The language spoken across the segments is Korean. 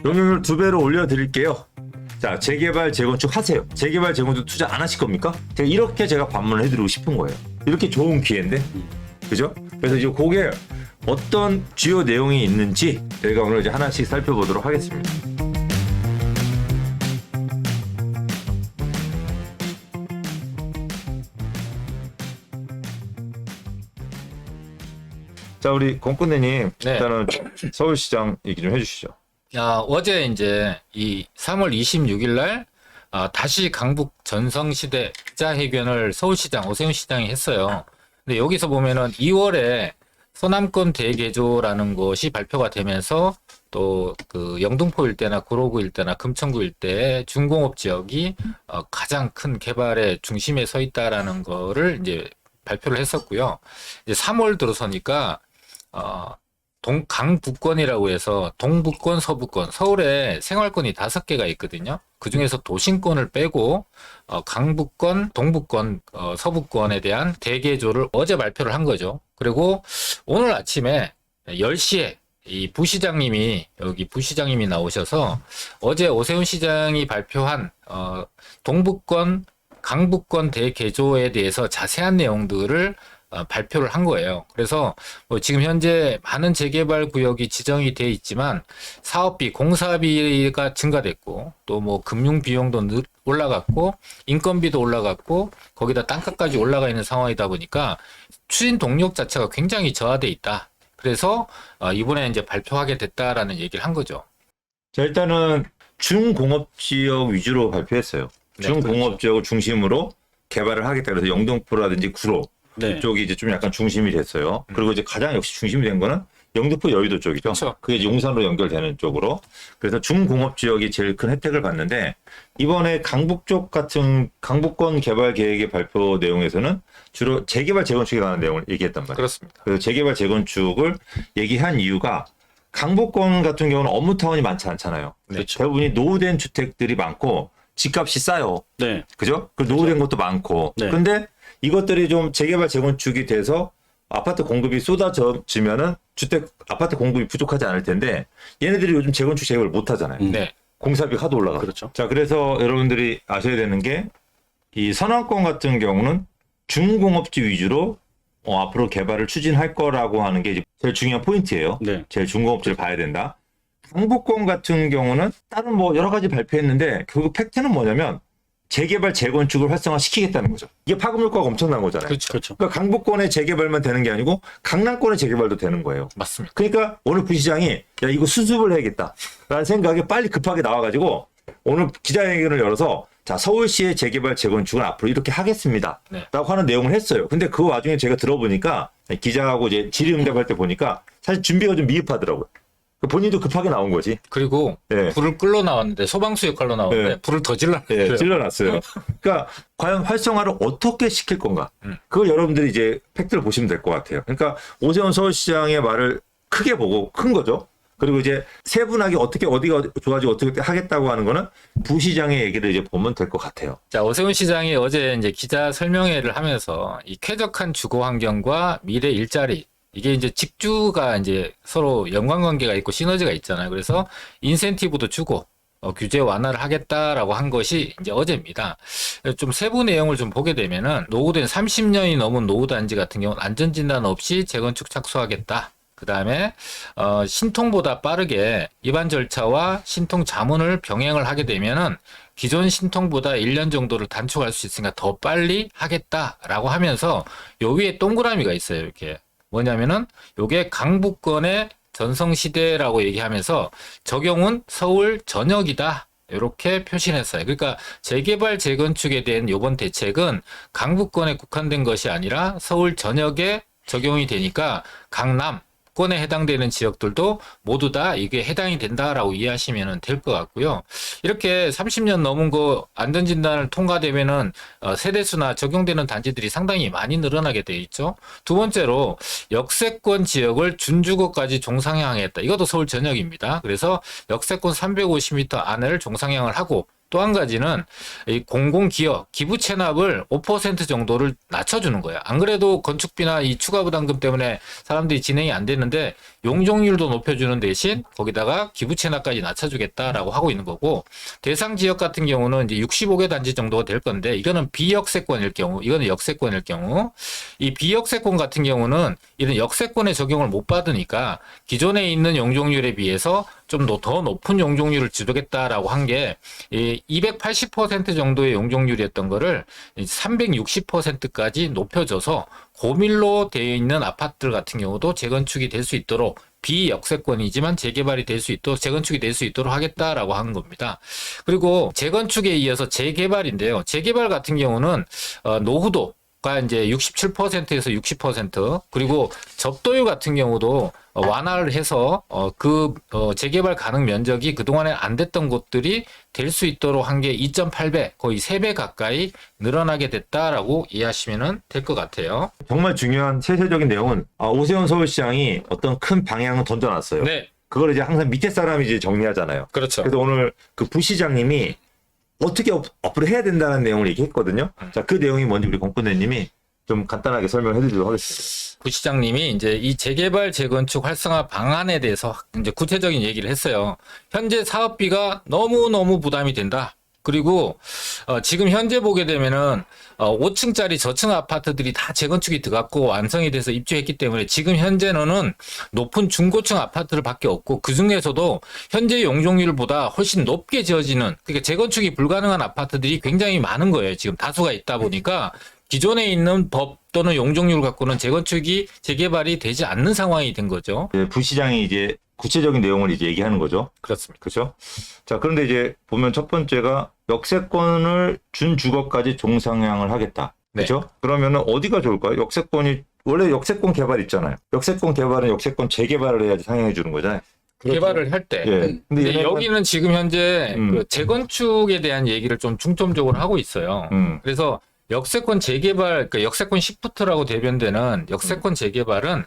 용적률 2배로 올려드릴게요. 자, 재개발, 재건축 하세요. 재개발, 재건축 투자 안 하실 겁니까? 제가 반문을 해드리고 싶은 거예요. 이렇게 좋은 기회인데, 그죠? 그래서 이제 그게 어떤 주요 내용이 있는지 저희가 오늘 이제 하나씩 살펴보도록 하겠습니다. 자, 우리 권근대님, 네. 일단은 서울시장 얘기 좀 해주시죠. 어제 이제 이 3월 26일 날 다시 강북 전성시대 기자회견을 서울시장 오세훈 시장이 했어요. 근데 여기서 보면은 2월에 서남권 대개조라는 것이 발표가 되면서 또 그 영등포 일대나 구로구 일대나 금천구 일대 중공업 지역이 가장 큰 개발의 중심에 서 있다라는 거를 이제 발표를 했었고요. 이제 3월 들어서니까 강북권이라고 해서 동북권, 서북권, 서울에 생활권이 5개가 있거든요. 그 중에서 도심권을 빼고 강북권, 동북권, 서북권에 대한 대개조를 어제 발표를 한 거죠. 그리고 오늘 아침에 10시에 이 부시장님이 나오셔서 어제 오세훈 시장이 발표한 동북권, 강북권 대개조에 대해서 자세한 내용들을 발표를 한 거예요. 그래서 지금 현재 많은 재개발 구역이 지정이 돼 있지만 사업비, 공사비가 증가됐고 또 뭐 금융 비용도 올라갔고 인건비도 올라갔고 거기다 땅값까지 올라가 있는 상황이다 보니까 추진 동력 자체가 굉장히 저하돼 있다. 그래서 이번에 이제 발표하게 됐다라는 얘기를 한 거죠. 자, 일단은 중공업 지역 위주로 발표했어요. 네, 중공업 그렇죠. 지역을 중심으로 개발을 하겠다. 그래서 영등포라든지 구로 네. 이쪽이 이제 좀 약간 중심이 됐어요. 그리고 이제 가장 역시 중심이 된 거는 영등포 여의도 쪽이죠. 그렇죠. 그게 이제 용산으로 연결되는 쪽으로. 그래서 중공업 지역이 제일 큰 혜택을 받는데 이번에 강북 쪽 같은 강북권 개발 계획의 발표 내용에서는 주로 재개발 재건축에 관한 내용을 얘기했단 말이에요. 그렇습니다. 그래서 재개발 재건축을 얘기한 이유가 강북권 같은 경우는 업무타운이 많지 않잖아요. 그렇죠. 대부분이 노후된 주택들이 많고 집값이 싸요. 네. 그죠? 그 노후된 것도 많고. 네. 근데 이것들이 좀 재개발 재건축이 돼서 아파트 공급이 쏟아지면은 아파트 공급이 부족하지 않을 텐데 얘네들이 요즘 재건축 재개발 못 하잖아요. 네. 공사비 하도 올라가. 그렇죠. 자, 그래서 여러분들이 아셔야 되는 게 이 서남권 같은 경우는 중공업지 위주로 앞으로 개발을 추진할 거라고 하는 게 이제 제일 중요한 포인트예요. 네. 제일 중공업지를 봐야 된다. 강북권 같은 경우는 다른 뭐 여러 가지 발표했는데 결국 팩트는 뭐냐면 재개발 재건축을 활성화시키겠다는 거죠. 이게 파급 효과가 엄청난 거잖아요. 그렇죠. 그렇죠. 그러니까 강북권의 재개발만 되는 게 아니고 강남권의 재개발도 되는 거예요. 맞습니다. 그러니까 오늘 부시장이 야 이거 수습을 해야겠다라는 생각에 빨리 급하게 나와가지고 오늘 기자회견을 열어서 자 서울시의 재개발 재건축은 앞으로 이렇게 하겠습니다. 네. 라고 하는 내용을 했어요. 근데 그 와중에 제가 들어보니까 기자하고 이제 질의응답할 때 보니까 사실 준비가 좀 미흡하더라고요. 본인도 급하게 나온 거지. 그리고 네. 불을 끌러 나왔는데 소방수 역할로 나왔는데 네. 불을 더 질러. 예, 찔러놨어요. 그러니까 과연 활성화를 어떻게 시킬 건가? 그걸 여러분들이 이제 팩트를 보시면 될 것 같아요. 그러니까 오세훈 서울시장의 말을 크게 보고 큰 거죠. 그리고 이제 세분하게 어떻게 어디가 좋아지고 어떻게 하겠다고 하는 거는 부시장의 얘기를 이제 보면 될 것 같아요. 자, 오세훈 시장이 어제 이제 기자 설명회를 하면서 이 쾌적한 주거 환경과 미래 일자리 이게 이제 직주가 이제 서로 연관관계가 있고 시너지가 있잖아요. 그래서 인센티브도 주고 규제 완화를 하겠다라고 한 것이 이제 어제입니다. 좀 세부 내용을 좀 보게 되면은 노후된 30년이 넘은 노후 단지 같은 경우는 안전진단 없이 재건축 착수하겠다. 그 다음에 신통보다 빠르게 입안 절차와 신통 자문을 병행을 하게 되면은 기존 신통보다 1년 정도를 단축할 수 있으니까 더 빨리 하겠다라고 하면서 요 위에 동그라미가 있어요. 이렇게 뭐냐면은 요게 강북권의 전성시대라고 얘기하면서 적용은 서울 전역이다. 이렇게 표시를 했어요. 그러니까 재개발 재건축에 대한 요번 대책은 강북권에 국한된 것이 아니라 서울 전역에 적용이 되니까 강남 권에 해당되는 지역들도 모두 다 이게 해당이 된다라고 이해하시면 될 것 같고요. 이렇게 30년 넘은 거 안전진단을 통과되면은 세대수나 적용되는 단지들이 상당히 많이 늘어나게 돼 있죠. 두 번째로 역세권 지역을 준주거까지 종상향했다. 이것도 서울 전역입니다. 그래서 역세권 350m 안을 종상향을 하고 또 한 가지는 이 공공기업 기부 체납을 5% 정도를 낮춰주는 거예요. 안 그래도 건축비나 이 추가 부담금 때문에 사람들이 진행이 안 되는데 용적률도 높여주는 대신 거기다가 기부 체납까지 낮춰주겠다라고 하고 있는 거고, 대상 지역 같은 경우는 이제 65개 단지 정도가 될 건데, 이거는 비역세권일 경우, 이거는 역세권일 경우, 이 비역세권 같은 경우는 이런 역세권에 적용을 못 받으니까 기존에 있는 용적률에 비해서 좀 더 높은 용적률을 주겠다라고 한 게 280% 정도의 용적률이었던 거를 360%까지 높여줘서 고밀로 되어 있는 아파트들 같은 경우도 재건축이 될 수 있도록, 비역세권이지만 재개발이 될 수 있도록, 재건축이 될 수 있도록 하겠다라고 하는 겁니다. 그리고 재건축에 이어서 재개발인데요. 재개발 같은 경우는 노후도 가 이제 67%에서 60%, 그리고 접도율 같은 경우도 완화를 해서 재개발 가능 면적이 그동안에 안 됐던 곳들이 될 수 있도록 한 게 2.8배, 거의 3배 가까이 늘어나게 됐다라고 이해하시면 될 것 같아요. 정말 중요한 세세적인 내용은 오세훈 서울시장이 어떤 큰 방향을 던져놨어요. 네, 그걸 이제 항상 밑에 사람이 이제 정리하잖아요. 그렇죠. 그래서 오늘 그 부시장님이 어떻게 어플을 해야 된다는 내용을 얘기했거든요. 자, 그 내용이 뭔지 우리 공군대님이 좀 간단하게 설명해 드리도록 하겠습니다. 부시장님이 이제 이 재개발 재건축 활성화 방안에 대해서 이제 구체적인 얘기를 했어요. 현재 사업비가 너무 부담이 된다. 그리고 지금 현재 보게 되면은 5층짜리 저층 아파트들이 다 재건축이 들어갔고 완성이 돼서 입주했기 때문에 지금 현재는 높은 중고층 아파트를 밖에 없고, 그 중에서도 현재 용적률보다 훨씬 높게 지어지는, 그러니까 재건축이 불가능한 아파트들이 굉장히 많은 거예요. 지금 다수가 있다 보니까 기존에 있는 법 또는 용적률 갖고는 재개발이 되지 않는 상황이 된 거죠. 부시장이 이제 구체적인 내용을 이제 얘기하는 거죠. 그렇습니다. 그렇죠? 자, 그런데 이제 보면 첫 번째가 역세권을 준 주거까지 종상향을 하겠다. 네. 그렇죠? 그러면은 어디가 좋을까요? 역세권이 원래 역세권 개발 있잖아요. 역세권 개발은 역세권 재개발을 해야지 상향해 주는 거잖아요. 개발을 할 때. 예. 근데 얘네는- 여기는 지금 현재 그 재건축에 대한 얘기를 좀 중점적으로 하고 있어요. 그래서 역세권 재개발, 그러니까 역세권 시프트라고 대변되는 역세권 재개발은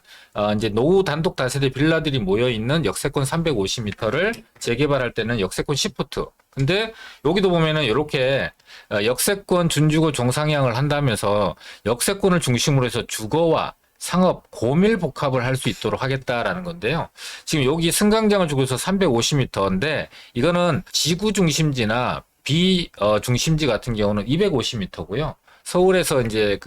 이제 노후 단독 다세대 빌라들이 모여 있는 역세권 350m를 재개발할 때는 역세권 시프트. 근데 여기도 보면은 이렇게 역세권 준주거 종상향을 한다면서 역세권을 중심으로 해서 주거와 상업, 고밀 복합을 할 수 있도록 하겠다라는 건데요. 지금 여기 승강장을 주고 있어 350m인데 이거는 지구 중심지나 중심지 같은 경우는 250m고요. 서울에서 이제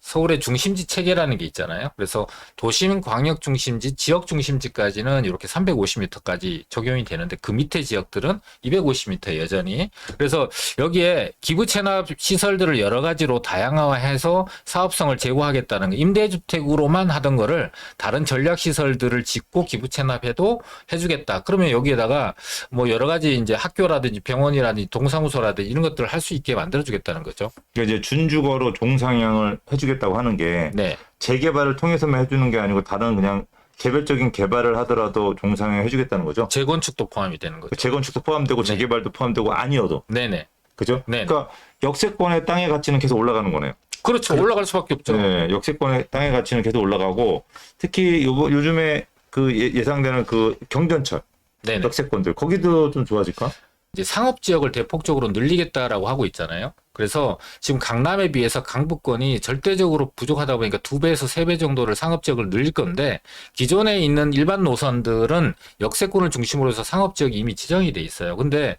서울의 중심지 체계라는 게 있잖아요. 그래서 도심 광역 중심지, 지역 중심지까지는 이렇게 350m까지 적용이 되는데 그 밑에 지역들은 250m 여전히. 그래서 여기에 기부 체납 시설들을 여러 가지로 다양화해서 사업성을 제고하겠다는 거. 임대주택으로만 하던 거를 다른 전략 시설들을 짓고 기부 체납해도 해주겠다. 그러면 여기에다가 뭐 여러 가지 이제 학교라든지 병원이라든지 동사무소라든지 이런 것들을 할 수 있게 만들어주겠다는 거죠. 그러니까 이제 준주거로 종상향을 해주겠다고 하는 게 네. 재개발을 통해서만 해주는 게 아니고 다른 그냥 개별적인 개발을 하더라도 종상향 해주겠다는 거죠. 재건축도 포함이 되는 거죠. 재건축도 포함되고 재개발도 포함되고 아니어도. 네네. 그죠? 네. 그러니까 역세권의 땅의 가치는 계속 올라가는 거네요. 그렇죠. 올라갈 수밖에 없죠. 네, 역세권의 땅의 가치는 계속 올라가고 특히 요즘에 그 예상되는 그 경전철 네네. 역세권들 거기도 좀 좋아질까? 이제 상업 지역을 대폭적으로 늘리겠다라고 하고 있잖아요. 그래서 지금 강남에 비해서 강북권이 절대적으로 부족하다 보니까 2배에서 3배 정도를 상업 지역을 늘릴 건데, 기존에 있는 일반 노선들은 역세권을 중심으로 해서 상업 지역이 이미 지정이 돼 있어요. 근데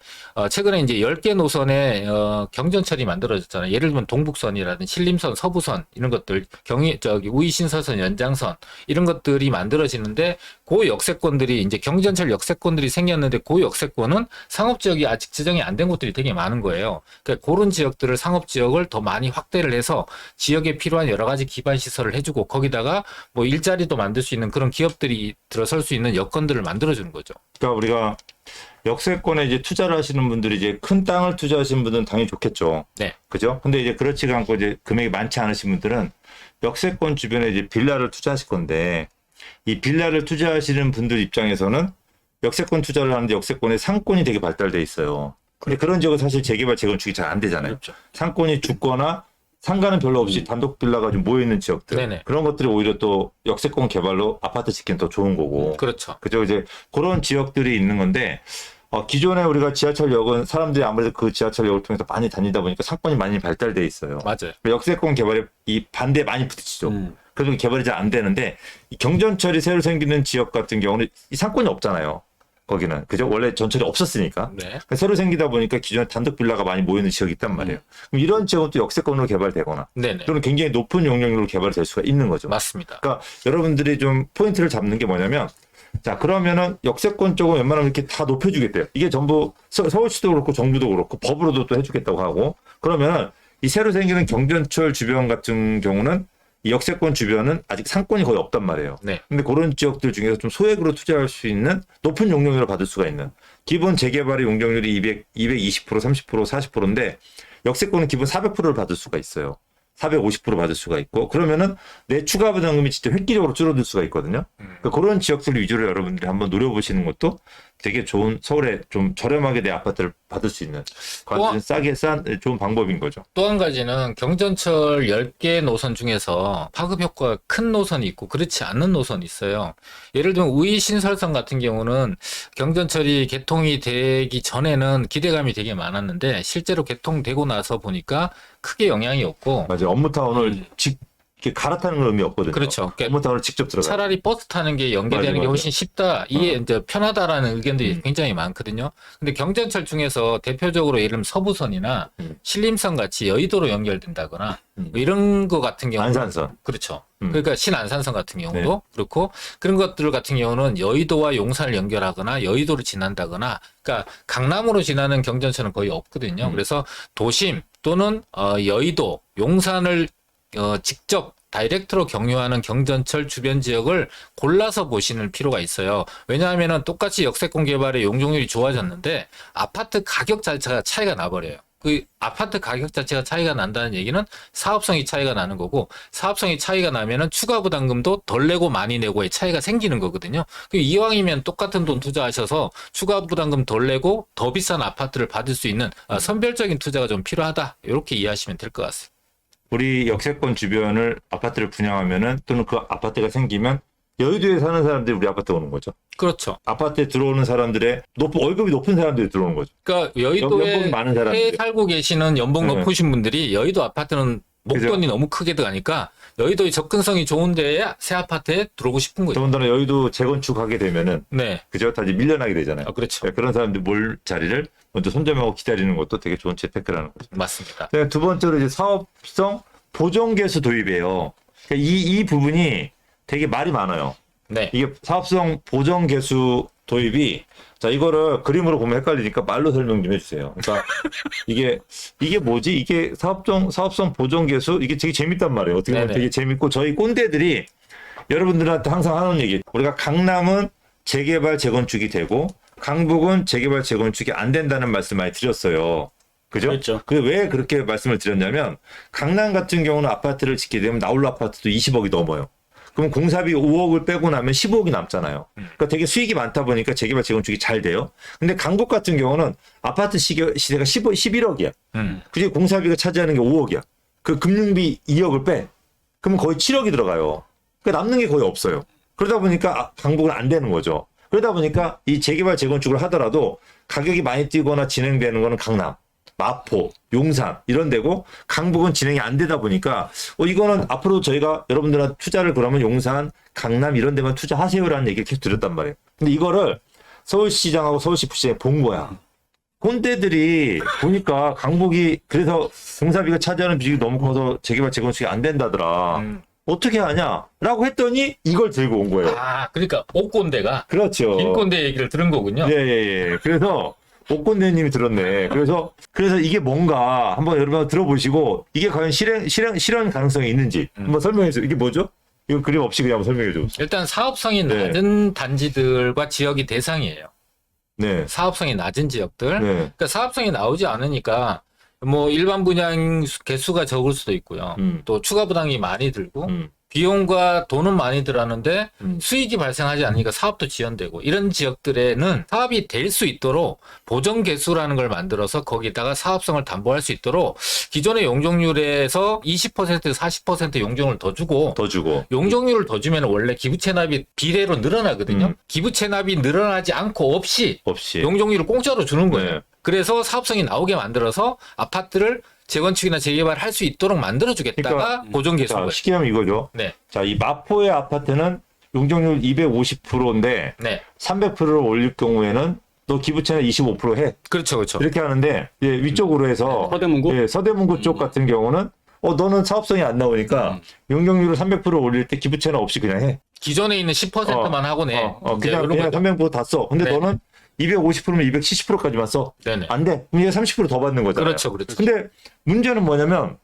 최근에 이제 10개 노선의 경전철이 만들어졌잖아요. 예를 들면 동북선이라든지 신림선, 서부선 이런 것들, 우이신서선, 연장선 이런 것들이 만들어지는데, 그 역세권들이 이제 경전철 역세권들이 생겼는데 그 역세권은 상업 지역이 아직 지정이 안 된 곳들이 되게 많은 거예요. 그러니까 그런 지역들을, 상업 지역을 더 많이 확대를 해서 지역에 필요한 여러 가지 기반 시설을 해주고 거기다가 뭐 일자리도 만들 수 있는 그런 기업들이 들어설 수 있는 여건들을 만들어주는 거죠. 그러니까 우리가 역세권에 이제 투자를 하시는 분들이 이제 큰 땅을 투자하시는 분들은 당연히 좋겠죠. 네. 그죠? 근데 이제 그렇지가 않고 이제 금액이 많지 않으신 분들은 역세권 주변에 이제 빌라를 투자하실 건데, 이 빌라를 투자하시는 분들 입장에서는 역세권 투자를 하는데 역세권의 상권이 되게 발달돼 있어요. 근데 그런 지역은 사실 재개발, 재건축이 잘 안 되잖아요. 그렇죠. 상권이 죽거나 상가는 별로 없이 단독 빌라가 좀 모여 있는 지역들. 네네. 그런 것들이 오히려 또 역세권 개발로 아파트 짓기는 더 좋은 거고. 그렇죠. 그죠? 이제 그런 지역들이 있는 건데, 기존에 우리가 지하철역은 사람들이 아무래도 그 지하철역을 통해서 많이 다니다 보니까 상권이 많이 발달돼 있어요. 맞아요. 역세권 개발에 이 반대에 많이 부딪히죠. 그래서 개발이 잘 안 되는데 이 경전철이 새로 생기는 지역 같은 경우는 이 상권이 없잖아요. 거기는 그죠? 원래 전철이 없었으니까. 네. 그러니까 새로 생기다 보니까 기존에 단독 빌라가 많이 모이는 지역이 있단 말이에요. 그럼 이런 지역은 또 역세권으로 개발되거나 네네. 또는 굉장히 높은 용적률로 개발될 수가 있는 거죠. 맞습니다. 그러니까 여러분들이 좀 포인트를 잡는 게 뭐냐면 자 그러면은 역세권 쪽은 웬만하면 이렇게 다 높여주겠대요. 이게 전부 서울시도 그렇고 정부도 그렇고 법으로도 또 해주겠다고 하고 그러면은 이 새로 생기는 경전철 주변 같은 경우는 이 역세권 주변은 아직 상권이 거의 없단 말이에요. 네. 근데 그런 지역들 중에서 좀 소액으로 투자할 수 있는 높은 용적률을 받을 수가 있는 기본 재개발의 용적률이 220%, 30%, 40%인데 역세권은 기본 400%를 받을 수가 있어요. 450% 받을 수가 있고 그러면은 내 추가 부담금이 진짜 획기적으로 줄어들 수가 있거든요. 그러니까 그런 지역들 위주로 여러분들이 한번 노려보시는 것도 되게 좋은 서울에 좀 저렴하게 내 아파트를 받을 수 있는 완전 싸게 싼 좋은 방법인 거죠. 또 한 가지는 경전철 10개 노선 중에서 파급 효과가 큰 노선이 있고 그렇지 않는 노선이 있어요. 예를 들면 우이신설선 같은 경우는 경전철이 개통이 되기 전에는 기대감이 되게 많았는데 실제로 개통되고 나서 보니까 크게 영향이 없고 맞아요. 업무타운을 이렇게 갈아타는 건 의미 없거든요. 그렇죠. 그러니까 업무타운을 직접 들어가요. 차라리 버스 타는 게 연계되는 게 훨씬 쉽다. 이게 이제 편하다라는 의견들이 굉장히 많거든요. 근데 경전철 중에서 대표적으로 예를 들면 서부선이나 신림선 같이 여의도로 연결된다거나 뭐 이런 거 같은 경우는 안산선. 그렇죠. 그러니까 신안산선 같은 경우도 그렇고 그런 것들 같은 경우는 여의도와 용산을 연결하거나 여의도를 지난다거나 그러니까 강남으로 지나는 경전철은 거의 없거든요. 그래서 도심 또는 여의도, 용산을 직접 다이렉트로 경유하는 경전철 주변 지역을 골라서 보시는 필요가 있어요. 왜냐하면 똑같이 역세권 개발의 용적률이 좋아졌는데 아파트 가격 자체가 차이가 나버려요. 그 아파트 가격 자체가 차이가 난다는 얘기는 사업성이 차이가 나는 거고 사업성이 차이가 나면은 추가 부담금도 덜 내고 많이 내고의 차이가 생기는 거거든요. 이왕이면 똑같은 돈 투자하셔서 추가 부담금 덜 내고 더 비싼 아파트를 받을 수 있는 선별적인 투자가 좀 필요하다. 이렇게 이해하시면 될 것 같습니다. 우리 역세권 주변을 아파트를 분양하면은 또는 그 아파트가 생기면 여의도에 사는 사람들이 우리 아파트에 오는 거죠. 그렇죠. 아파트에 들어오는 사람들의 월급이 높은 사람들이 들어오는 거죠. 그러니까 연봉이 여의도에 많은 사람들이. 살고 계시는 연봉 네. 높으신 분들이 여의도 아파트는 목돈이 그죠? 너무 크게 들어가니까 여의도의 접근성이 좋은 데에 새 아파트에 들어오고 싶은 거죠. 더군다나 여의도 재건축하게 되면은 네. 그죠? 다 이제 밀려나게 되잖아요. 그렇죠. 네, 그런 사람들 몰 자리를 먼저 선점하고 기다리는 것도 되게 좋은 재테크라는 거죠. 맞습니다. 네, 두 번째로 이제 사업성 보정개수 도입이에요. 그러니까 이 부분이 되게 말이 많아요. 네. 이게 사업성 보정개수 도입이 자 이거를 그림으로 보면 헷갈리니까 말로 설명 좀 해주세요. 그러니까 이게 뭐지? 이게 사업성 보정개수 이게 되게 재밌단 말이에요. 어떻게 보면 네네. 되게 재밌고 저희 꼰대들이 여러분들한테 항상 하는 얘기. 우리가 강남은 재개발 재건축이 되고 강북은 재개발 재건축이 안 된다는 말씀 많이 드렸어요. 그죠? 그렇죠. 왜 그렇게 말씀을 드렸냐면 강남 같은 경우는 아파트를 짓게 되면 나홀로 아파트도 20억이 넘어요. 그럼 공사비 5억을 빼고 나면 15억이 남잖아요. 그러니까 되게 수익이 많다 보니까 재개발 재건축이 잘 돼요. 근데 강북 같은 경우는 아파트 시세가 11억이야. 그게 공사비가 차지하는 게 5억이야. 그 금융비 2억을 빼. 그러면 거의 7억이 들어가요. 그러니까 남는 게 거의 없어요. 그러다 보니까 강북은 안 되는 거죠. 그러다 보니까 이 재개발 재건축을 하더라도 가격이 많이 뛰거나 진행되는 거는 강남, 마포, 용산 이런 데고 강북은 진행이 안 되다 보니까 이거는 앞으로 저희가 여러분들한테 투자를 그러면 용산, 강남 이런 데만 투자하세요라는 얘기를 계속 드렸단 말이에요. 근데 이거를 서울시장하고 서울시 부시장이 본 거야. 꼰대들이 보니까 강북이 그래서 공사비가 차지하는 비중이 너무 커서 재개발 재건축이 안 된다더라. 어떻게 하냐라고 했더니 이걸 들고 온 거예요. 그러니까 옥꼰대가 그렇죠. 김꼰대 얘기를 들은 거군요. 예. 그래서 옥곤대님이 들었네. 그래서 이게 뭔가 한번 여러분 들어보시고 이게 과연 실현 가능성이 있는지 한번 설명해 주세요. 이게 뭐죠? 이거 그림 없이 그냥 한번 설명해 줘. 일단 사업성이 네. 낮은 단지들과 지역이 대상이에요. 네. 사업성이 낮은 지역들. 네. 그러니까 사업성이 나오지 않으니까 뭐 일반 분양 개수가 적을 수도 있고요. 또 추가 부담이 많이 들고 비용과 돈은 많이 들었는데 음. 수익이 발생하지 않으니까 사업도 지연되고 이런 지역들에는 사업이 될 수 있도록 보정 개수라는 걸 만들어서 거기다가 사업성을 담보할 수 있도록 기존의 용적률에서 20% 40% 용적률을 더 주고 용적률을 더 주면 원래 기부 체납이 비례로 늘어나거든요. 기부 체납이 늘어나지 않고 없이 용적률을 공짜로 주는 거예요. 네. 그래서 사업성이 나오게 만들어서 아파트를 재건축이나 재개발할 수 있도록 만들어주겠다가 그러니까, 보정 개수인 거예요. 쉽게 하면 이거죠. 네. 자, 이 마포의 아파트는 용적률 250%인데 네. 300%를 올릴 경우에는 너 기부채는 25% 해. 그렇죠, 그렇죠. 이렇게 하는데 위쪽으로 해서 서대문구? 서대문구 쪽 같은 경우는 너는 사업성이 안 나오니까 용적률을 300% 올릴 때 기부채는 없이 그냥 해. 기존에 있는 10%만 하고 내. 그냥 300% 다 써. 근데 네. 너는 250%면 270%까지만 써. 네네. 안 돼. 그럼 얘가 30%더 받는 거잖아요. 그렇죠, 그렇죠. 근데 문제는 뭐냐면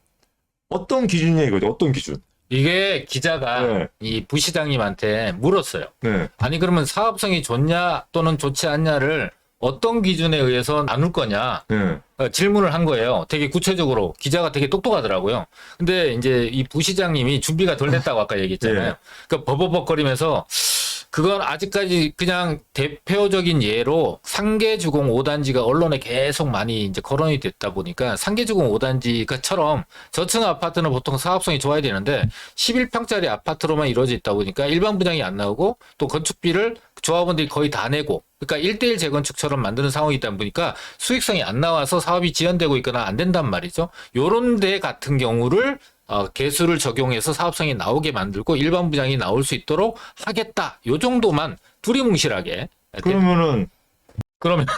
어떤 기준이냐 이거죠. 어떤 기준. 이게 기자가 네. 이 부시장님한테 물었어요. 네. 아니 그러면 사업성이 좋냐 또는 좋지 않냐를 어떤 기준에 의해서 나눌 거냐 네. 질문을 한 거예요. 되게 구체적으로 기자가 되게 똑똑하더라고요. 근데 이제 이 부시장님이 준비가 덜 됐다고 아까 얘기했잖아요. 네. 그러니까 버벅버벅거리면서 그건 아직까지 그냥 대표적인 예로 상계주공 5단지가 언론에 계속 많이 이제 거론이 됐다 보니까 상계주공 5단지가처럼 저층 아파트는 보통 사업성이 좋아야 되는데 11평짜리 아파트로만 이루어져 있다 보니까 일반 분양이 안 나오고 또 건축비를 조합원들이 거의 다 내고 그러니까 1대1 재건축처럼 만드는 상황이 있다 보니까 수익성이 안 나와서 사업이 지연되고 있거나 안 된단 말이죠. 요런 데 같은 경우를 개수를 적용해서 사업성이 나오게 만들고 일반 분양이 나올 수 있도록 하겠다. 요 정도만 두리뭉실하게. 그러면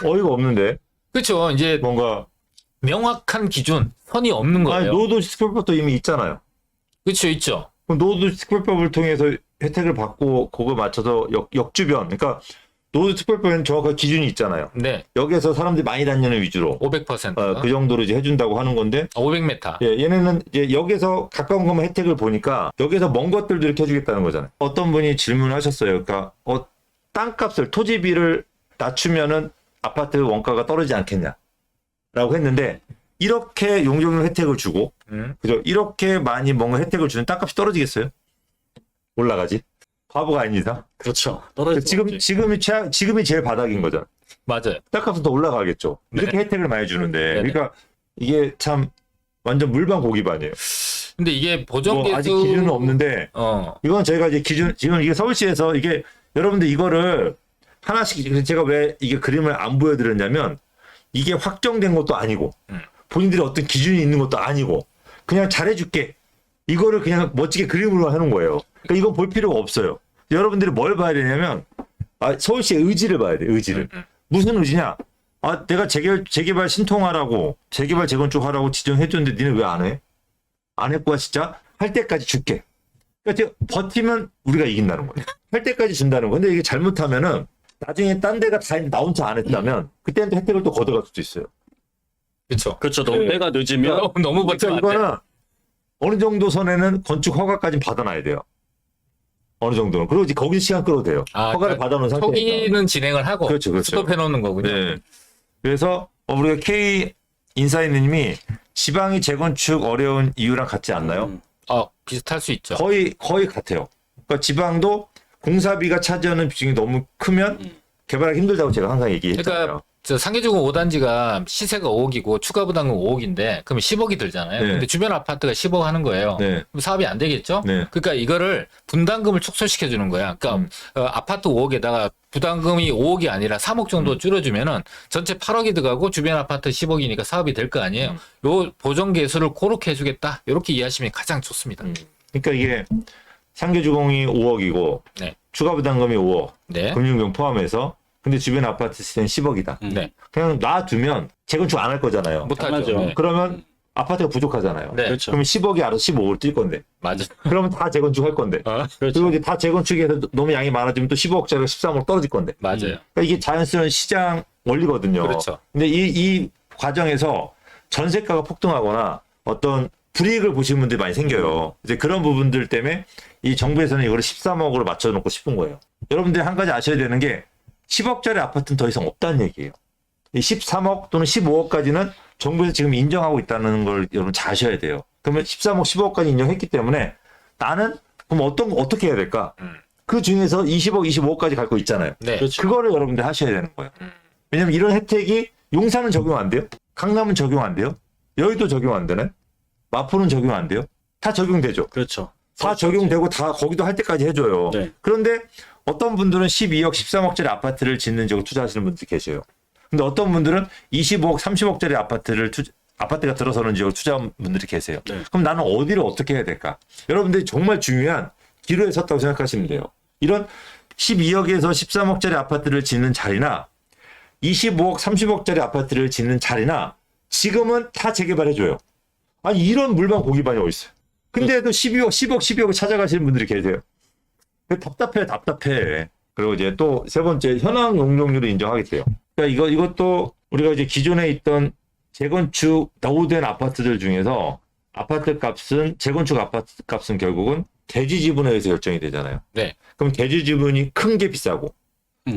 어이가 없는데. 그렇죠. 이제 뭔가 명확한 기준, 선이 없는 거예요. 노도시 특별법도 이미 있잖아요. 그렇죠. 있죠. 그럼 노도시 특별법을 통해서 혜택을 받고 그거 맞춰서 역주변. 그러니까 노도시 특별법에는 정확한 기준이 있잖아요. 네. 여기에서 사람들이 많이 다니는 위주로 500%. 그 정도로 이제 해준다고 하는 건데 500m. 얘네는 이제 여기서 가까운 것만 혜택을 보니까 여기서 먼 것들도 이렇게 해주겠다는 거잖아요. 어떤 분이 질문하셨어요. 그러니까 땅값을 토지비를 낮추면은 아파트 원가가 떨어지지 않겠냐라고 했는데 이렇게 용적률 혜택을 주고 그죠? 이렇게 많이 뭔가 혜택을 주는 땅값이 떨어지겠어요? 올라가지. 바보가 아닌 이상. 그렇죠. 지금이 제일 바닥인 거잖아. 맞아요. 땅값은 더 올라가겠죠. 이렇게 혜택을 많이 주는데. 그러니까 이게 참 완전 물반 고기반이에요. 근데 이게 보정 아직 기준은 없는데 이건 저희가 이제 지금 이게 서울시에서 이게 여러분들 이거를 하나씩 제가 왜 이게 그림을 안 보여드렸냐면 이게 확정된 것도 아니고 본인들이 어떤 기준이 있는 것도 아니고 그냥 잘해줄게. 이거를 그냥 멋지게 그림으로 해놓은 거예요. 그러니까 이건 볼 필요가 없어요. 여러분들이 뭘 봐야 되냐면 서울시의 의지를 봐야 돼. 의지를. 무슨 의지냐? 내가 재개발 신통하라고 재개발 재건축하라고 지정해줬는데 니네 왜 안 해? 안 했구나 진짜? 할 때까지 줄게. 그러니까 버티면 우리가 이긴다는 거예요. 할 때까지 준다는 건데 이게 잘못하면은 나중에 딴 데가 다 나온 차 안 했다면 그때는 또 혜택을 또 걷어갈 수도 있어요. 그렇죠. 그렇죠. 너무 때가 늦으면 너무 버티면 안 돼. 이거는 어느 정도 선에는 건축 허가까지 받아놔야 돼요. 어느 정도는. 그리고 이제 거기 시간 끌어도 돼요. 허가를 받아놓은 상태니까. 초기는 진행을 하고 그렇죠. 스톱해 놓는 거군요. 네. 그래서 우리가 K 인사이드님이 지방이 재건축 어려운 이유랑 같지 않나요? 비슷할 수 있죠. 거의 같아요. 그러니까 지방도 공사비가 차지하는 비중이 너무 크면 개발하기 힘들다고 제가 항상 얘기했잖아요. 그러니까 저 상계주공 5단지가 시세가 5억이고 추가 부담금 5억인데 그럼 10억이 들잖아요. 네. 근데 주변 아파트가 10억 하는 거예요. 네. 그럼 사업이 안 되겠죠? 네. 그러니까 이거를 분담금을 축소시켜 주는 거야. 그러니까 아파트 5억에다가 부담금이 5억이 아니라 3억 정도 줄여주면은 전체 8억이 들어가고 주변 아파트 10억이니까 사업이 될 거 아니에요. 요 보정 개수를 그렇게 해주겠다. 이렇게 이해하시면 가장 좋습니다. 그러니까 이게 상계주공이 5억이고 네. 추가 부담금이 5억, 네. 금융비용 포함해서 근데 주변 아파트 시세는 10억이다. 네. 그냥 놔두면 재건축 안 할 거잖아요. 못하죠. 당연하죠. 네. 그러면 아파트가 부족하잖아요. 네. 그렇죠. 그러면 10억이 알아서 15억을 뛸 건데. 맞아. 그러면 다 재건축 할 건데. 그렇죠. 그리고 이제 다 재건축해서 너무 양이 많아지면 또 15억짜리가 13억 떨어질 건데. 맞아요. 그러니까 이게 자연스러운 시장 원리거든요. 그렇죠. 근데 이 과정에서 전세가가 폭등하거나 어떤 불이익을 보시는 분들이 많이 생겨요. 이제 그런 부분들 때문에 이 정부에서는 이거를 13억으로 맞춰놓고 싶은 거예요. 여러분들이 한 가지 아셔야 되는 게 10억짜리 아파트는 더 이상 없다는 얘기예요. 이 13억 또는 15억까지는 정부에서 지금 인정하고 있다는 걸 여러분 잘 아셔야 돼요. 그러면 13억, 15억까지 인정했기 때문에 나는 그럼 어떻게 해야 될까? 그 중에서 20억, 25억까지 갈 거 있잖아요. 네. 그렇죠. 그거를 여러분들 하셔야 되는 거예요. 왜냐면 이런 혜택이 용산은 적용 안 돼요? 강남은 적용 안 돼요? 여의도 적용 안 되나요? 마포는 적용 안 돼요? 다 적용되죠. 그렇죠. 다 적용되고 다 거기도 할 때까지 해줘요. 네. 그런데 어떤 분들은 12억, 13억짜리 아파트를 짓는 쪽으로 투자하시는 분들이 계세요. 근데 어떤 분들은 25억, 30억짜리 아파트가 들어서는 지역으로 투자한 분들이 계세요. 네. 그럼 나는 어디를 어떻게 해야 될까? 여러분들이 정말 중요한 기로에 섰다고 생각하시면 돼요. 이런 12억에서 13억짜리 아파트를 짓는 자리나 25억, 30억짜리 아파트를 짓는 자리나 지금은 다 재개발해줘요. 아니 이런 물방 고기반이 어딨어요. 근데도 12억, 10억, 12억을 찾아가시는 분들이 계세요. 답답해. 그리고 이제 또 세 번째 현황 용적률을 인정하게 돼요. 그러니까 이것도 우리가 이제 기존에 있던 재건축 노후된 아파트들 중에서 아파트 값은 재건축 아파트 값은 결국은 대지 지분에 의해서 결정이 되잖아요. 네. 그럼 대지 지분이 큰 게 비싸고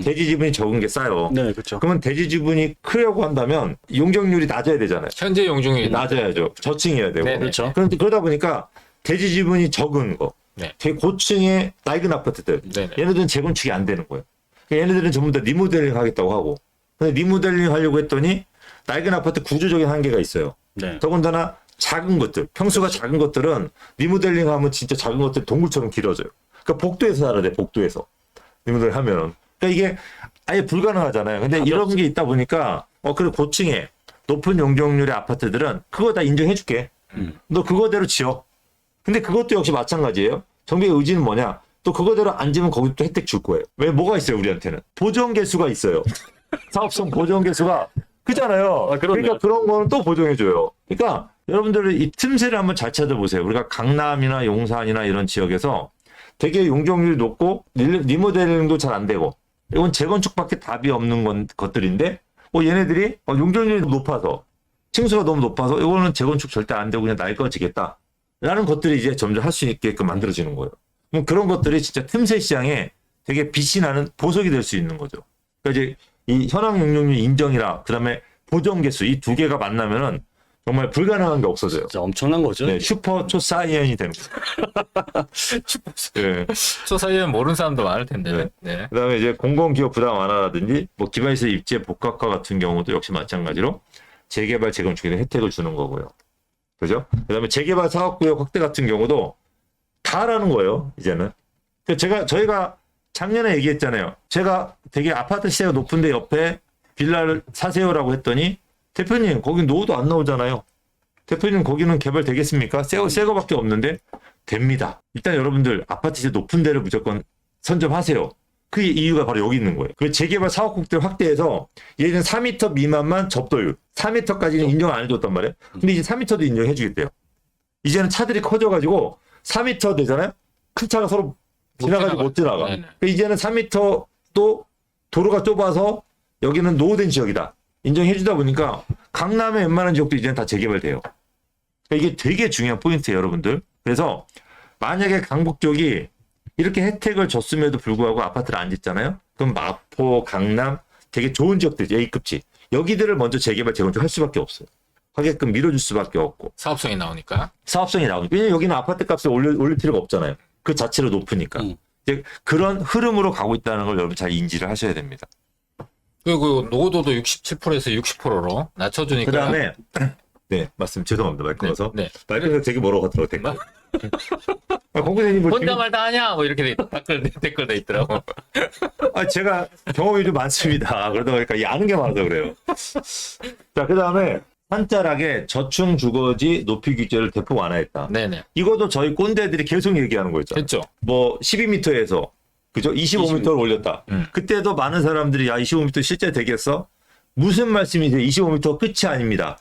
대지 지분이 적은 게 싸요. 네, 그렇죠. 그러면 대지 지분이 크려고 한다면 용적률이 낮아야 되잖아요. 현재 용적률이 낮아야죠. 저층이어야 되고. 네, 그렇죠. 그런데 그러다 보니까 대지 지분이 적은 거, 네. 되게 고층의 낡은 아파트들, 네네. 얘네들은 재건축이 안 되는 거예요. 그러니까 얘네들은 전부 다 리모델링 하겠다고 하고, 근데 리모델링 하려고 했더니 낡은 아파트 구조적인 한계가 있어요. 네. 더군다나 작은 것들, 평수가 작은 것들은 리모델링 하면 진짜 작은 것들 동굴처럼 길어져요. 그러니까 복도에서 살아야 돼, 복도에서. 리모델링 하면. 그러니까 이게 아예 불가능하잖아요. 근데 이런 게 있다 보니까, 그래, 고층에 높은 용적률의 아파트들은 그거 다 인정해줄게. 너 그거대로 지어. 근데 그것도 역시 마찬가지예요. 정비의 의지는 뭐냐? 또 그거대로 안 지면 거기도 또 혜택 줄 거예요. 왜 뭐가 있어요, 우리한테는? 보정 개수가 있어요. 사업성 보정 개수가 크잖아요. 아, 그렇네요. 그러니까 그런 거는 또 보정해줘요. 그러니까 여러분들은 이 틈새를 한번 잘 찾아보세요. 우리가 강남이나 용산이나 이런 지역에서 되게 용적률이 높고 리모델링도 잘 안 되고 이건 재건축밖에 답이 없는 것들인데 얘네들이 용적률이 높아서 층수가 너무 높아서 이거는 재건축 절대 안 되고 그냥 낡아지겠다. 라는 것들이 이제 점점 할 수 있게끔 만들어지는 거예요. 그럼 그런 것들이 진짜 틈새 시장에 되게 빛이 나는 보석이 될 수 있는 거죠. 그러니까 이제 이 현황 용적률 인정이라 그다음에 보정 개수 이 두 개가 만나면은 정말 불가능한 게 없어져요. 진짜 엄청난 거죠. 네, 슈퍼 초사이언이 되는 거죠. 네. 소사이엔 모르는 사람도 많을 텐데. 네. 그다음에 이제 공공기업 부담 완화라든지 뭐 기반시설 입지 복합화 같은 경우도 역시 마찬가지로 재개발 재건축에 혜택을 주는 거고요. 그죠? 그다음에 재개발 사업구역 확대 같은 경우도 다라는 거예요. 이제는. 저희가 작년에 얘기했잖아요. 제가 되게 아파트 시세가 높은데 옆에 빌라를 사세요라고 했더니 대표님 거긴 노후도 안 나오잖아요. 대표님 거기는 개발되겠습니까? 새 거밖에 없는데 됩니다. 일단 여러분들 아파트 시세 높은 데를 무조건 선점하세요. 그 이유가 바로 여기 있는 거예요. 그 재개발 사업국들 확대해서 얘는 4m 미만만 접도율, 4m까지는 인정 안 해줬단 말이에요. 근데 이제 4m도 인정해 주겠대요. 이제는 차들이 커져가지고 4m 되잖아요. 큰 차가 서로 지나가지고 못 지나가. 그러니까 이제는 3m도 도로가 좁아서 여기는 노후된 지역이다. 인정해 주다 보니까 강남의 웬만한 지역도 이제는 다 재개발돼요. 그러니까 이게 되게 중요한 포인트예요, 여러분들. 그래서 만약에 강북 쪽이 이렇게 혜택을 줬음에도 불구하고 아파트를 안 짓잖아요. 그럼 마포, 강남 되게 좋은 지역들, A급지. 여기들을 먼저 재개발, 재건축 할 수밖에 없어요. 하게끔 밀어줄 수밖에 없고. 사업성이 나오니까. 사업성이 나오니까. 왜냐면 여기는 아파트 값을 올릴 필요가 없잖아요. 그 자체로 높으니까. 이제 그런 흐름으로 가고 있다는 걸 여러분 잘 인지를 하셔야 됩니다. 그리고 노후도도 67%에서 60%로 낮춰주니까. 그 다음에, 네, 맞습니다. 죄송합니다. 말 끊어서. 네. 말 끊어서 되게 뭐라고 하더라고요, 댓글. 공부생님 뭐 혼자말 다 하냐? 뭐 이렇게 댓글 돼 있더라고. 제가 경험이 좀 많습니다. 그러다 보니까 아는 게 많아서 그래요. 자, 그 다음에 한자락에 저층 주거지 높이 규제를 대폭 완화했다. 네네. 이것도 저희 꼰대들이 계속 얘기하는 거였죠. 됐죠. 뭐 12m에서 그죠? 25m를 올렸다. 그때도 많은 사람들이 25m 실제 되겠어? 무슨 말씀이세요? 25m 끝이 아닙니다.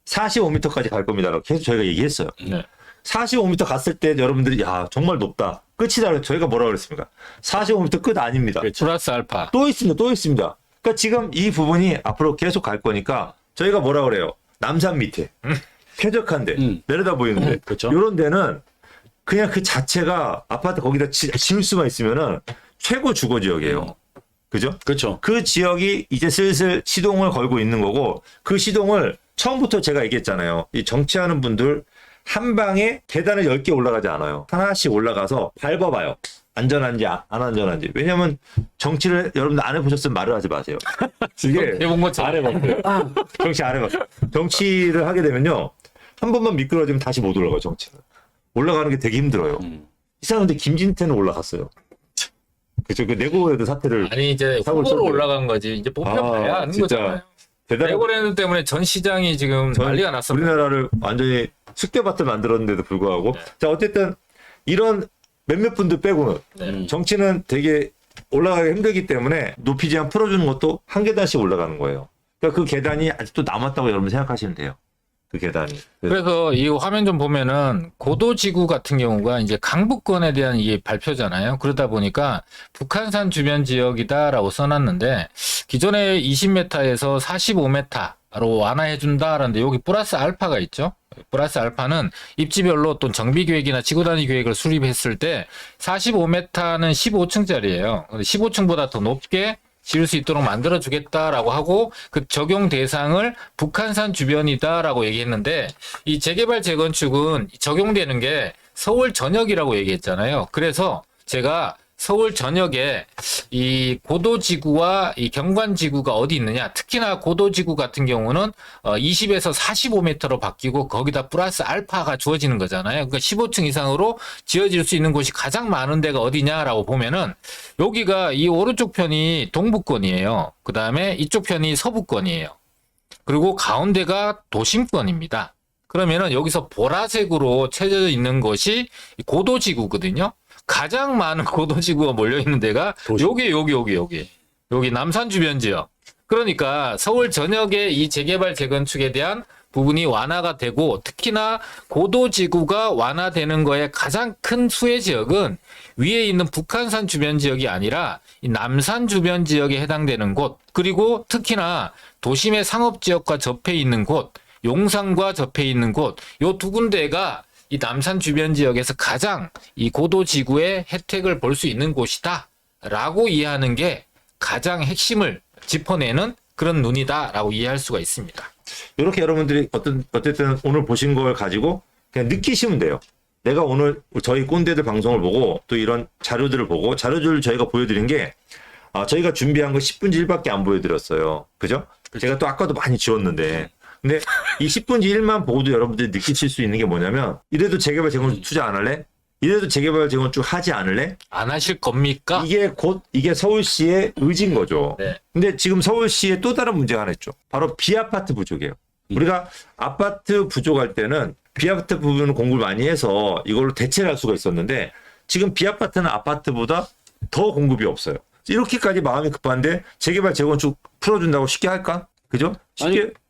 45m까지 갈 겁니다. 계속 저희가 얘기했어요. 네. 45m 갔을 때 여러분들이 정말 높다. 끝이다. 저희가 뭐라고 그랬습니까? 45m 끝 아닙니다. 플러스 알파. 또 있습니다. 그러니까 지금 이 부분이 앞으로 계속 갈 거니까 저희가 뭐라 그래요? 남산 밑에 쾌적한데 내려다 보이는데 그렇죠. 이런 데는 그냥 그 자체가 아파트 거기다 지을 수만 있으면은 최고 주거 지역이에요. 그죠? 그렇죠. 그 지역이 이제 슬슬 시동을 걸고 있는 거고 그 시동을 처음부터 제가 얘기했잖아요. 이 정치하는 분들 한 방에 계단을 10개 올라가지 않아요. 하나씩 올라가서 밟아봐요. 안전한지 안 안전한지. 왜냐면 정치를 여러분들 안 해보셨으면 말을 하지 마세요. 이게 해본 것처럼. 안 해봤어요. 정치 안 해봤어요. 정치를 하게 되면요. 한 번만 미끄러지면 다시 못 올라가요. 정치는. 올라가는 게 되게 힘들어요. 이 사람인데 김진태는 올라갔어요. 그죠? 그 내고에도 사태를 아니 이제 사고를 후보로 쳤어요. 올라간 거지. 이제 뽑혀봐야 아는 진짜 거잖아요. 대단한 레고랜드 때문에 전 시장이 지금 난리가 났습니다. 우리나라를 완전히 숙대밭을 만들었는데도 불구하고 자 어쨌든 이런 몇몇 분들 빼고는 네. 정치는 되게 올라가기 힘들기 때문에 높이 제한 풀어주는 것도 한 계단씩 올라가는 거예요. 그러니까 그 계단이 아직도 남았다고 여러분 생각하시면 돼요. 그 계단이. 그래서 이 화면 좀 보면은 고도지구 같은 경우가 이제 강북권에 대한 이게 발표잖아요. 그러다 보니까 북한산 주변 지역이다라고 써놨는데 기존에 20m에서 45m로 완화해준다라는데 여기 플러스 알파가 있죠. 플러스 알파는 입지별로 또 정비계획이나 지구단위 계획을 수립했을 때 45m는 15층짜리예요. 15층보다 더 높게 지을 수 있도록 만들어주겠다라고 하고 그 적용 대상을 북한산 주변이다라고 얘기했는데 이 재개발 재건축은 적용되는 게 서울 전역이라고 얘기했잖아요. 그래서 제가 서울 전역에 이 고도지구와 이 경관지구가 어디 있느냐. 특히나 고도지구 같은 경우는 20에서 45m로 바뀌고 거기다 플러스 알파가 주어지는 거잖아요. 그러니까 15층 이상으로 지어질 수 있는 곳이 가장 많은 데가 어디냐라고 보면은 여기가 이 오른쪽 편이 동부권이에요. 그 다음에 이쪽 편이 서부권이에요. 그리고 가운데가 도심권입니다. 그러면은 여기서 보라색으로 채져 있는 것이 고도지구거든요. 가장 많은 고도지구가 몰려있는 데가 여기 남산 주변 지역. 그러니까 서울 전역의 이 재개발 재건축에 대한 부분이 완화가 되고 특히나 고도지구가 완화되는 거에 가장 큰 수혜 지역은 위에 있는 북한산 주변 지역이 아니라 이 남산 주변 지역에 해당되는 곳 그리고 특히나 도심의 상업지역과 접해 있는 곳 용산과 접해 있는 곳 요 두 군데가 이 남산 주변 지역에서 가장 이 고도지구의 혜택을 볼 수 있는 곳이다 라고 이해하는 게 가장 핵심을 짚어내는 그런 눈이다 라고 이해할 수가 있습니다. 이렇게 여러분들이 어쨌든 오늘 보신 걸 가지고 그냥 느끼시면 돼요. 내가 오늘 저희 꼰대들 방송을 보고 또 이런 자료들을 보고 자료들을 저희가 보여드린 게 저희가 준비한 거 10분지 1밖에 안 보여드렸어요. 그죠? 제가 또 아까도 많이 지웠는데 근데 이 10분지 1만 보고도 여러분들이 느끼실 수 있는 게 뭐냐면 이래도 재개발 재건축 투자 안 할래? 이래도 재개발 재건축 하지 않을래? 안 하실 겁니까? 이게 서울시의 의지인 거죠. 네. 근데 지금 서울시에 또 다른 문제가 하나 있죠. 바로 비아파트 부족이에요. 우리가 아파트 부족할 때는 비아파트 부분을 공부를 많이 해서 이걸로 대체를 할 수가 있었는데 지금 비아파트는 아파트보다 더 공급이 없어요. 이렇게까지 마음이 급한데 재개발 재건축 풀어준다고 쉽게 할까? 그죠?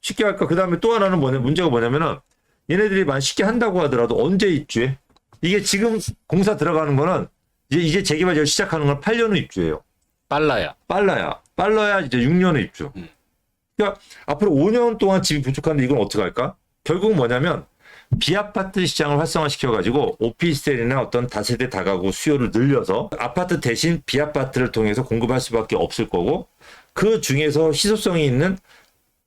쉽게 할까? 그 다음에 또 하나는 문제가 뭐냐면은 얘네들이 만약 쉽게 한다고 하더라도 언제 입주해? 이게 지금 공사 들어가는 거는 이제 재개발 재건축 시작하는 건 8년 후 입주예요. 빨라야. 빨라야 이제 6년 후 입주. 그러니까 앞으로 5년 동안 집이 부족한데 이건 어떻게 할까? 결국은 뭐냐면 비아파트 시장을 활성화시켜가지고 오피스텔이나 어떤 다세대 다가구 수요를 늘려서 아파트 대신 비아파트를 통해서 공급할 수밖에 없을 거고 그 중에서 희소성이 있는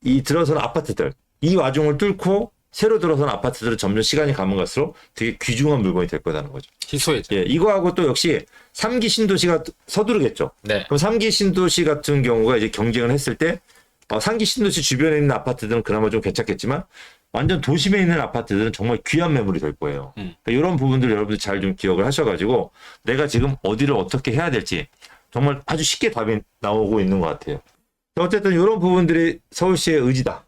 이 들어선 아파트들 이 와중을 뚫고 새로 들어선 아파트들은 점점 시간이 가면 갈수록 되게 귀중한 물건이 될 거라는 거죠. 희소해져. 예, 이거하고 또 역시 3기 신도시가 서두르겠죠. 네. 그럼 3기 신도시 같은 경우가 이제 경쟁을 했을 때 3기 신도시 주변에 있는 아파트들은 그나마 좀 괜찮겠지만 완전 도심에 있는 아파트들은 정말 귀한 매물이 될 거예요. 그러니까 이런 부분들 여러분들 잘 좀 기억을 하셔가지고 내가 지금 어디를 어떻게 해야 될지 정말 아주 쉽게 답이 나오고 있는 것 같아요. 어쨌든 이런 부분들이 서울시의 의지다.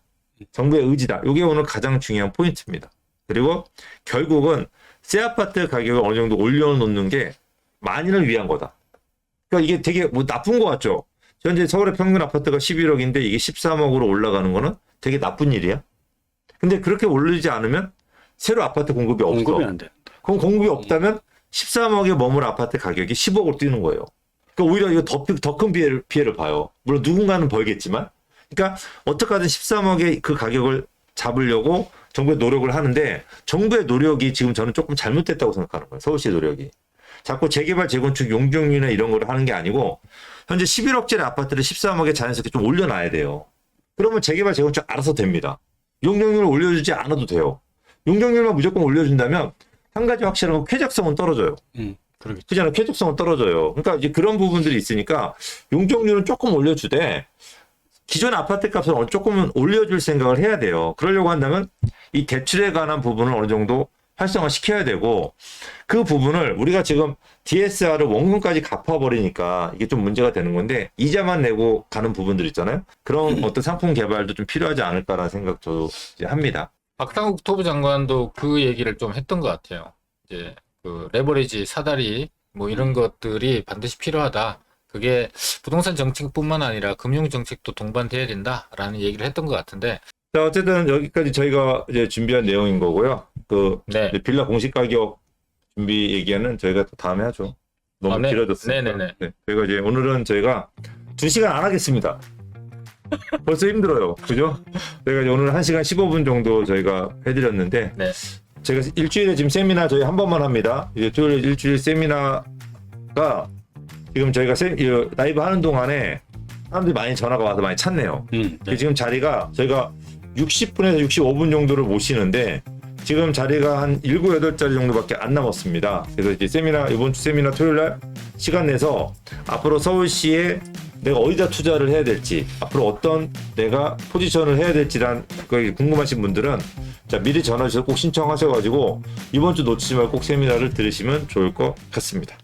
정부의 의지다. 이게 오늘 가장 중요한 포인트입니다. 그리고 결국은 새 아파트 가격을 어느 정도 올려놓는 게 만인을 위한 거다. 그러니까 이게 되게 뭐 나쁜 것 같죠. 현재 서울의 평균 아파트가 11억인데 이게 13억으로 올라가는 거는 되게 나쁜 일이야. 근데 그렇게 오르지 않으면 새로 아파트 공급이 없어. 공급이 안 돼. 그럼 공급이 없다면 13억에 머물 아파트 가격이 10억으로 뛰는 거예요. 그러니까 오히려 이거 더 큰 피해를 봐요. 물론 누군가는 벌겠지만. 그러니까 어떻게든 13억의 그 가격을 잡으려고 정부의 노력을 하는데 정부의 노력이 지금 저는 조금 잘못됐다고 생각하는 거예요. 서울시의 노력이. 자꾸 재개발, 재건축, 용적률이나 이런 거를 하는 게 아니고 현재 11억짜리 아파트를 13억에 자연스럽게 좀 올려놔야 돼요. 그러면 재개발, 재건축 알아서 됩니다. 용적률을 올려주지 않아도 돼요. 용적률만 무조건 올려준다면 한 가지 확실한 건 쾌적성은 떨어져요. 그러겠죠. 그잖아, 쾌적성은 떨어져요. 그러니까 이제 그런 부분들이 있으니까 용적률은 조금 올려주되 기존 아파트 값을 조금은 올려줄 생각을 해야 돼요. 그러려고 한다면 이 대출에 관한 부분을 어느 정도 활성화 시켜야 되고 그 부분을 우리가 지금 DSR을 원금까지 갚아버리니까 이게 좀 문제가 되는 건데 이자만 내고 가는 부분들 있잖아요. 그런 어떤 상품 개발도 좀 필요하지 않을까라는 생각 저도 이제 합니다. 박상국 국토부 장관도 그 얘기를 좀 했던 것 같아요. 이제 그 레버리지 사다리 뭐 이런 것들이 반드시 필요하다. 그게 부동산 정책뿐만 아니라 금융 정책도 동반돼야 된다라는 얘기를 했던 것 같은데. 자, 어쨌든 여기까지 저희가 이제 준비한 내용인 거고요. 그 네. 이제 빌라 공시 가격 준비 얘기는 저희가 또 다음에 하죠. 너무 네. 길어졌으니까. 네네네. 네, 저희가 이제 오늘은 저희가 2시간 안 하겠습니다. 벌써 힘들어요. 그죠? 저희가 이제 오늘 1시간 15분 정도 저희가 해드렸는데 네. 제가 일주일에 지금 세미나 저희 한 번만 합니다. 이제 토요일 일주일 세미나가 지금 저희가 라이브 하는 동안에 사람들이 많이 전화가 와서 많이 찾네요. 네. 지금 자리가 저희가 60분에서 65분 정도를 모시는데 지금 자리가 한 7, 8자리 정도밖에 안 남았습니다. 그래서 이제 세미나, 이번 주 세미나 토요일 날 시간 내서 앞으로 서울시에 내가 어디다 투자를 해야 될지, 앞으로 어떤 내가 포지션을 해야 될지란 그거 궁금하신 분들은 자, 미리 전화 주셔서 꼭 신청하셔가지고 이번 주 놓치지 말고 꼭 세미나를 들으시면 좋을 것 같습니다.